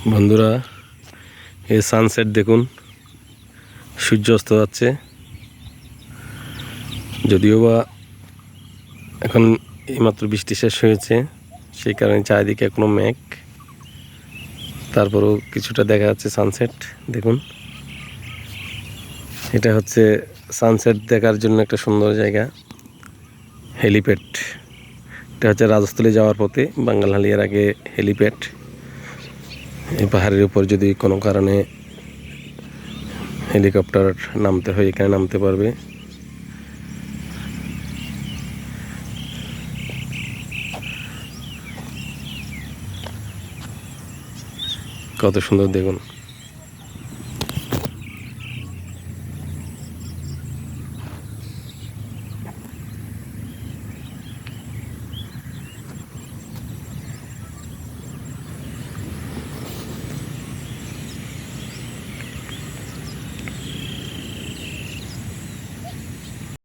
বন্ধুরা, এই সানসেট দেখুন, সূর্য অস্ত যাচ্ছে। যদিও বা এখন এইমাত্র বৃষ্টি শেষ হয়েছে, সেই কারণে চারিদিকে এখনো মেঘ, তারপরেও কিছুটা দেখা যাচ্ছে সানসেট। দেখুন, এটা হচ্ছে সানসেট দেখার জন্য একটা সুন্দর জায়গা, হেলিপ্যাড। এটা হচ্ছে রাজস্থলী যাওয়ার পথে বাঙ্গালহালিয়ার আগে হেলিপ্যাড। এই পাহাড়ের উপর যদি কোনো কারণে হেলিকপ্টার নামতে হয়, এখানে নামতে পারবে। কত সুন্দর দেখুন।